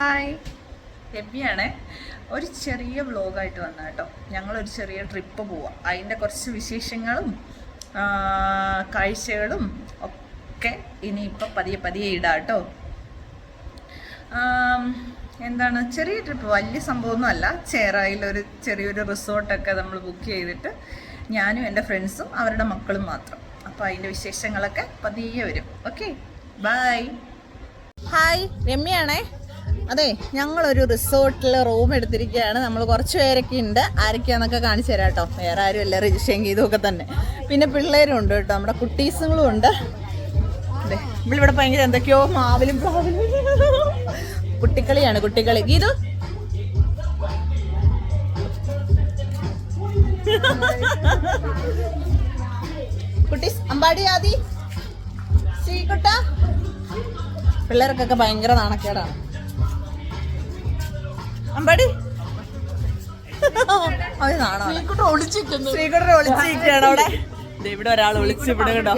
Hi, രമ്യയാണേ. ഒരു ചെറിയ വ്ലോഗായിട്ട് വന്ന കേട്ടോ. ഞങ്ങളൊരു ചെറിയ ട്രിപ്പ് പോവാം. അതിൻ്റെ കുറച്ച് വിശേഷങ്ങളും കാഴ്ചകളും ഒക്കെ ഇനിയിപ്പോൾ പതിയെ ഇടാം കേട്ടോ. എന്താണ്, ചെറിയ ട്രിപ്പ്, വലിയ സംഭവമൊന്നും അല്ല. ചേറായിലൊരു ചെറിയൊരു റിസോർട്ടൊക്കെ നമ്മൾ ബുക്ക് ചെയ്തിട്ട് ഞാനും എൻ്റെ ഫ്രണ്ട്സും അവരുടെ മക്കളും മാത്രം. അപ്പോൾ അതിൻ്റെ വിശേഷങ്ങളൊക്കെ പതിയെ വരും. Okay, bye. ഹായ്, രമ്യയാണേ. അതെ, ഞങ്ങളൊരു റിസോർട്ടിൽ റൂം എടുത്തിരിക്കുകയാണ്. നമ്മൾ കുറച്ച് പേരൊക്കെ ഉണ്ട്. ആരൊക്കെയാണെന്നൊക്കെ കാണിച്ചു തരാം കേട്ടോ. വേറെ ആരും അല്ല, രജിസ്റ്റർ ഇതൊക്കെ തന്നെ. പിന്നെ പിള്ളേരും ഉണ്ട് കേട്ടോ, നമ്മുടെ കുട്ടീസുകളും ഉണ്ട്. അതെ, ഇവിടെ ഭയങ്കര എന്തൊക്കെയോ മാവിലും കുട്ടിക്കളിയാണ്, കുട്ടിക്കളി. ഗീതു കുട്ടീസ്, അമ്പാടി, ആദി, ശ്രീകുട്ട. പിള്ളേർക്കൊക്കെ ഭയങ്കര നാണക്കേടാണ്. അമ്പാടി ശ്രീകുട്ടർ ഒളിച്ചിരിക്കുകയാണ് അവിടെ. ഇവിടെ ഒരാൾ ഒളിച്ച് ഇവിടെ കേട്ടോ.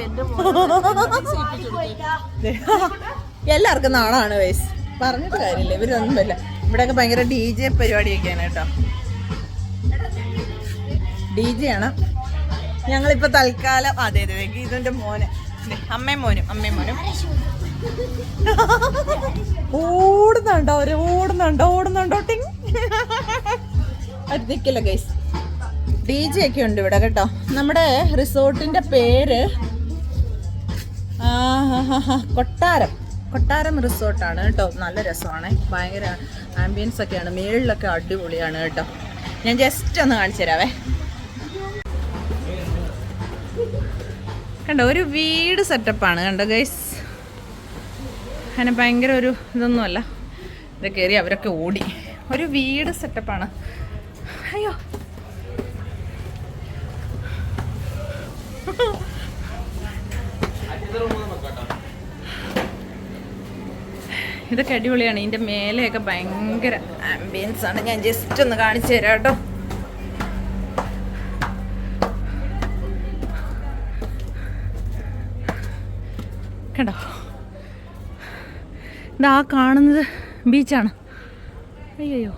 എല്ലാവർക്കും നാണാണ് വയസ്സ്, പറഞ്ഞിട്ട് കാര്യമില്ല. ഇവരൊന്നും പറ്റില്ല. ഇവിടെയൊക്കെ ഭയങ്കര DJ പരിപാടിയൊക്കെയാണ് കേട്ടോ. DJ ആണ്. ഞങ്ങളിപ്പോ തൽക്കാലം അതെ ഇതിന്റെ മോന്, അമ്മയും മോനും ഓടുന്നുണ്ടോ ടിങ്. നിക്കില്ല ഗൈസ്. DJ ഒക്കെ ഉണ്ട് ഇവിടെ കേട്ടോ. നമ്മുടെ റിസോർട്ടിന്റെ പേര് കൊട്ടാരം റിസോർട്ടാണ് കേട്ടോ. നല്ല രസമാണ്, ഭയങ്കര ആംബിയൻസ് ഒക്കെയാണ്. മേളിലൊക്കെ അടിപൊളിയാണ് കേട്ടോ. ഞാൻ ജസ്റ്റ് ഒന്ന് കാണിച്ചു തരാവേ. കണ്ടോ, ഒരു വീട് സെറ്റപ്പാണ് കണ്ടോ ഗൈസ്. അങ്ങനെ ഭയങ്കര ഒരു ഇതൊന്നുമല്ല. ഇത് കയറി അവരൊക്കെ ഓടി. ഒരു വീട് സെറ്റപ്പാണ്. അയ്യോ, ഇതൊക്കെ അടിപൊളിയാണ്. ഇതിൻ്റെ മേലെയൊക്കെ ഭയങ്കര ആംബിയൻസ് ആണ്. ഞാൻ ജസ്റ്റ് ഒന്ന് കാണിച്ചു തരാം കേട്ടോ. കണ്ടോ, ഇതാ കാണുന്നത് ബീച്ചാണ്. അയ്യോ,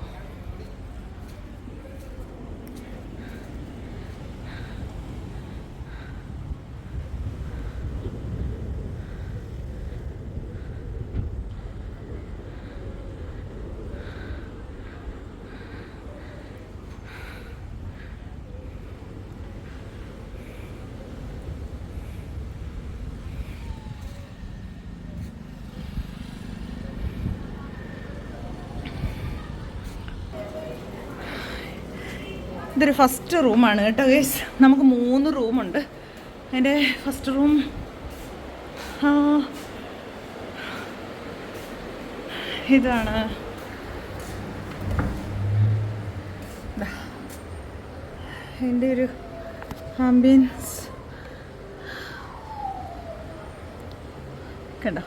ഇതൊരു ഫസ്റ്റ് റൂമാണ് കേട്ടോ ഗൈസ്. നമുക്ക് 3 റൂമുണ്ട്. അതിൻ്റെ ഫസ്റ്റ് റൂം ഇതാണ്. അതിൻ്റെ ഒരു ആംബിയൻസ് കണ്ടോ.